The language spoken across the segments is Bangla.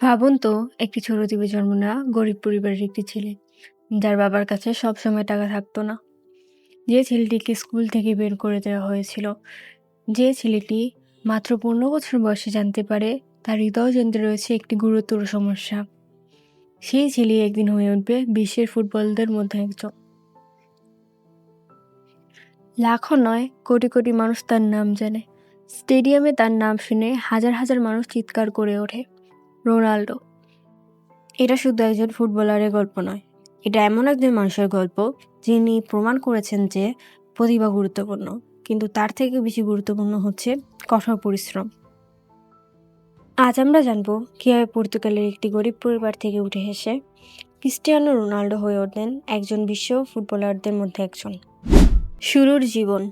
ভাবুন তো, একটি ছোট দ্বীপে জন্ম নেওয়া গরিব পরিবারের একটি ছেলে, যার বাবার কাছে সবসময় টাকা থাকতো না। যে ছেলেটিকে স্কুল থেকে বের করে দেওয়া হয়েছিল, যে ছেলেটি মাত্র 15 বছর বয়সে জানতে পারে তার হৃদয়যন্ত্রে রয়েছে একটি গুরুতর সমস্যা। সেই ছেলে একদিন হয়ে উঠবে বিশ্বের ফুটবলদের মধ্যে একজন। লাখো নয়, কোটি কোটি মানুষ তার নাম জানে। স্টেডিয়ামে তার নাম শুনে হাজার হাজার মানুষ চিৎকার করে ওঠে, রোনাল্ডো। এটা শুধু একজন ফুটবলারের গল্প নয়, এটা এমন একজন মানুষের গল্প যিনি প্রমাণ করেছেন যে প্রতিভা গুরুত্বপূর্ণ, কিন্তু তার থেকে বেশি গুরুত্বপূর্ণ হচ্ছে কঠোর পরিশ্রম। আজ আমরা জানবো কিভাবে পর্তুগালের একটি গরিব পরিবার থেকে উঠে এসে ক্রিস্টিয়ানো রোনাল্ডো হয়ে ওঠেন একজন বিশ্ব ফুটবলারদের মধ্যে একজন। শুরুর জীবন।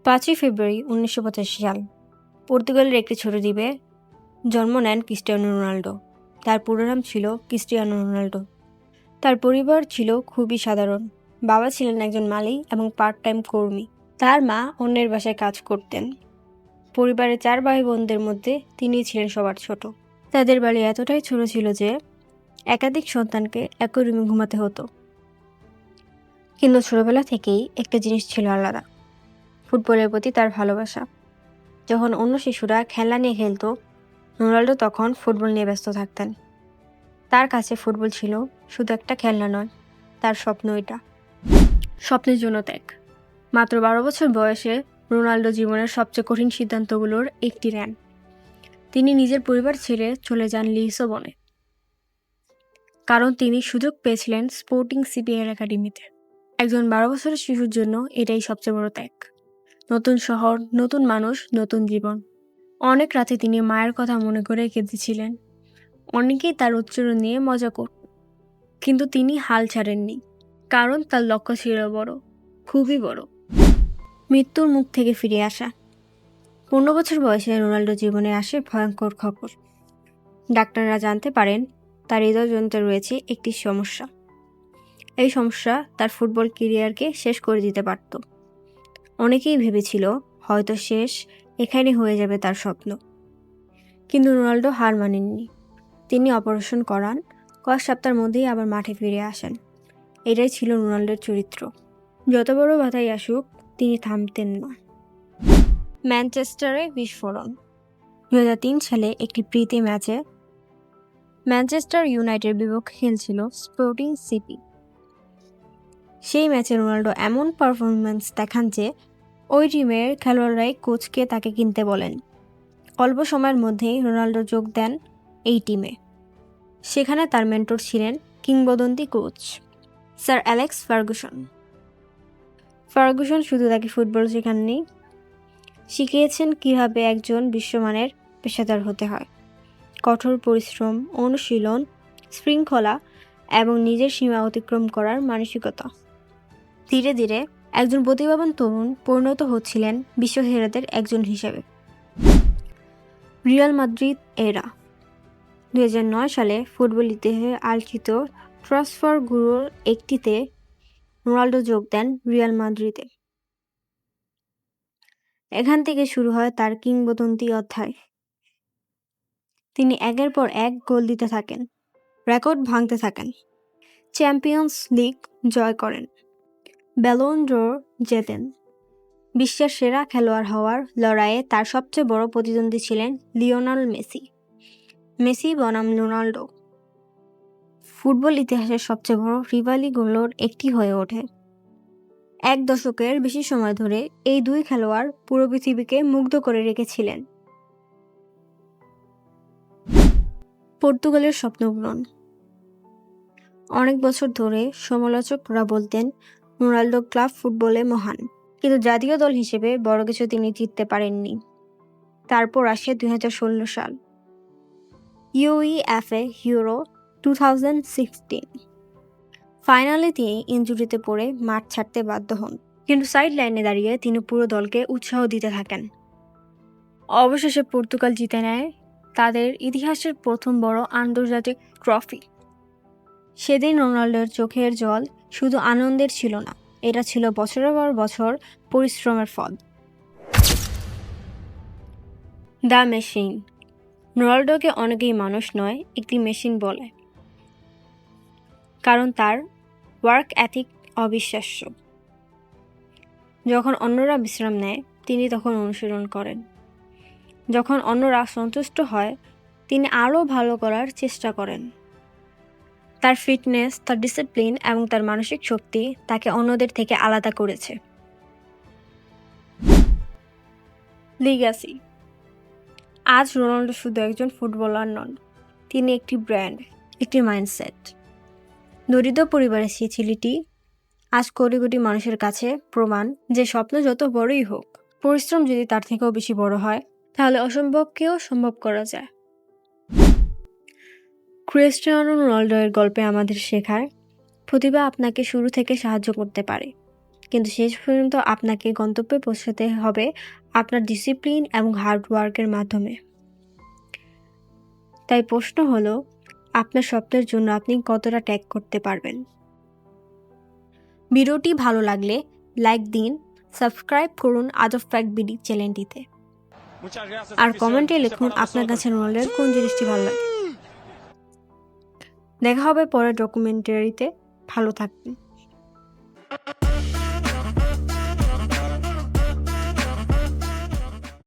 5ই ফেব্রুয়ারি 1985 সাল পর্তুগালের একটি ছোট দ্বীপে জন্ম নেন ক্রিস্টিয়ানো রোনাল্ডো। তার পুরো নাম ছিল ক্রিস্টিয়ানো রোনাল্ডো। তার পরিবার ছিল খুবই সাধারণ। বাবা ছিলেন একজন মালি এবং পার্ট টাইম কর্মী। তার মা অন্যের বাসায় কাজ করতেন। পরিবারের 4 ভাই বোনদের মধ্যে তিনিই ছিলেন সবার ছোট। তাদের বাড়ি এতটাই ছোট ছিল যে একাধিক সন্তানকে একই রুমে ঘুমাতে হতো। কিন্তু ছোটবেলা থেকেই একটা জিনিস ছিল আলাদা, ফুটবলের প্রতি তার ভালোবাসা। যখন অন্য শিশুরা খেলা নিয়ে খেলতো, রোনাল্ডো তখন ফুটবল নিয়ে ব্যস্ত থাকতেন। তার কাছে ফুটবল ছিল শুধু একটা খেলনা নয়, তার স্বপ্ন। এটা স্বপ্নের জন্য ত্যাগ। মাত্র 12 বছর বয়সে রোনাল্ডো জীবনের সবচেয়ে কঠিন সিদ্ধান্তগুলোর একটি নেন। তিনি নিজের পরিবার ছেড়ে চলে যান লিসবনে, কারণ তিনি সুযোগ পেয়েছিলেন স্পোর্টিং সিপিএল একাডেমিতে। একজন 12 বছরের শিশুর জন্য এটাই সবচেয়ে বড় ত্যাগ। নতুন শহর, নতুন মানুষ, নতুন জীবন। অনেক রাতে তিনি মায়ের কথা মনে করে কেঁদেছিলেন। অনেকেই তার উচ্চারণ নিয়ে মজা করত, কিন্তু তিনি হাল ছাড়েননি, কারণ তার লক্ষ্য ছিল বড়, খুবই বড়। মৃত্যুর মুখ থেকে ফিরে আসা। 15 বছর বয়সে রোনাল্ডো জীবনে আসে ভয়ঙ্কর খবর। ডাক্তাররা জানতে পারেন তার হৃদয়যন্ত্রে রয়েছে একটি সমস্যা। এই সমস্যা তার ফুটবল ক্যারিয়ারকে শেষ করে দিতে পারত। অনেকেই ভেবেছিল হয়তো শেষ এখানে হয়ে যাবে তার স্বপ্ন। কিন্তু রোনাল্ডো হার মানেননি। তিনি অপারেশন করান, কয়েক সপ্তাহের মধ্যেই আবার মাঠে ফিরে আসেন। এটাই ছিল রোনাল্ডোর চরিত্র। যত বড় বাধাই আসুক, তিনি থামতেন না। ম্যানচেস্টারে বিস্ফোরণ। 2003 সালে একটি প্রীতি ম্যাচে ম্যানচেস্টার ইউনাইটেডের বিপক্ষে খেলছিল স্পোর্টিং সিপি। সেই ম্যাচে রোনাল্ডো এমন পারফরম্যান্স দেখান যে ওই টিমের খেলোয়াড়রাই কোচকে তাকে কিনতে বলেন। অল্প সময়ের মধ্যেই রোনাল্ডো যোগ দেন এই টিমে। সেখানে তার মেন্টর ছিলেন কিংবদন্তি coach sir Alex Ferguson. Ferguson শুধু তাকে ফুটবল শেখাননি, শিখিয়েছেন কিভাবে একজন বিশ্বমানের পেশাদার হতে হয়। কঠোর পরিশ্রম, অনুশীলন, শৃঙ্খলা এবং নিজের সীমা অতিক্রম করার মানসিকতা। ধীরে ধীরে একজন প্রতিভাবান তরুণ পরিণত হচ্ছিলেন বিশ্বসেরাদের একজন হিসেবে। রিয়াল মাদ্রিদ এরা। 2009 সালে ফুটবল ইতিহাসে আলোচিত ট্রান্সফার গুরুর একটিতে রোনাল্ডো যোগ দেন রিয়াল মাদ্রিদে। এখান থেকে শুরু হয় তার কিংবদন্তি অধ্যায়। তিনি একের পর এক গোল দিতে থাকেন, রেকর্ড ভাঙতে থাকেন, চ্যাম্পিয়ন্স লিগ জয় করেন, ব্যালন ড'র জেতেন। বিশ্বের সেরা খেলোয়াড় হওয়ার লড়াইয়ে তার সবচেয়ে বড় প্রতিদ্বন্দ্বী ছিলেন লিওনেল মেসি। মেসি বনাম রোনাল্ডো ফুটবল ইতিহাসের সবচেয়ে বড় রিভালিগুলোর একটি হয়ে ওঠে। 1 দশকের বেশি সময় ধরে এই দুই খেলোয়াড় পুরো পৃথিবীকে মুগ্ধ করে রেখেছিলেন। পর্তুগালের স্বপ্ন পূরণ। অনেক বছর ধরে সমালোচকরা বলতেন রোনাল্ডো ক্লাব ফুটবলে মহান, কিন্তু জাতীয় দল হিসেবে বড় কিছু তিনি জিততে পারেননি। তারপর আসে 2016 সাল, UEFA ইউরো 2016। ফাইনালে তিনি ইনজুরিতে পড়ে মাঠ ছাড়তে বাধ্য হন, কিন্তু সাইড লাইনে দাঁড়িয়ে তিনি পুরো দলকে উৎসাহ দিতে থাকেন। অবশেষে পর্তুগাল জিতে নেয় তাদের ইতিহাসের প্রথম বড় আন্তর্জাতিক ট্রফি। সেদিন রোনাল্ডোর চোখের জল শুধু আনন্দের ছিল না, এটা ছিল বছরের পর বছর পরিশ্রমের ফল। The machine. রোনাল্ডোকে অনেকেই মানুষ নয়, একটি মেশিন বলে, কারণ তার ওয়ার্ক এথিক অবিশ্বাস্য। যখন অন্যরা বিশ্রাম নেয়, তিনি তখন অনুশীলন করেন। যখন অন্যরা সন্তুষ্ট হয়, তিনি আরও ভালো করার চেষ্টা করেন। তার ফিটনেস, তার ডিসিপ্লিন এবং তার মানসিক শক্তি তাকে অন্যদের থেকে আলাদা করেছে। লিগ্যাসি। আজ রোনাল্ডো শুধু একজন ফুটবলার নন, তিনি একটি ব্র্যান্ড, একটি মাইন্ডসেট। দরিদ্র পরিবারের সেই ছেলেটি আজ কোটি কোটি মানুষের কাছে প্রমাণ যে স্বপ্ন যত বড়ই হোক, পরিশ্রম যদি তার থেকেও বেশি বড় হয়, তাহলে অসম্ভবকেও সম্ভব করা যায়। ক্রিস্টিয়ানো রোনাল্ডো এর গল্পে আমাদের শেখায়, প্রতিভা আপনাকে শুরু থেকে সাহায্য করতে পারে, কিন্তু শেষ পর্যন্ত আপনাকে গন্তব্যে পৌঁছাতে হবে আপনার ডিসিপ্লিন এবং হার্ড ওয়ার্কের মাধ্যমে। তাই প্রশ্ন হলো, আপনার স্বপ্নের জন্য আপনি কতটা ত্যাগ করতে পারবেন? ভিডিওটি ভালো লাগলে লাইক দিন, সাবস্ক্রাইব করুন আজব ফ্যাক্ট বিডি চ্যানেলটিতে, আর কমেন্টে লিখুন আপনার কাছে রোনাল্ডোর কোন জিনিসটি ভালো লাগে। দেখা হবে পরের ডকুমেন্টারিতে। ভালো থাকবেন।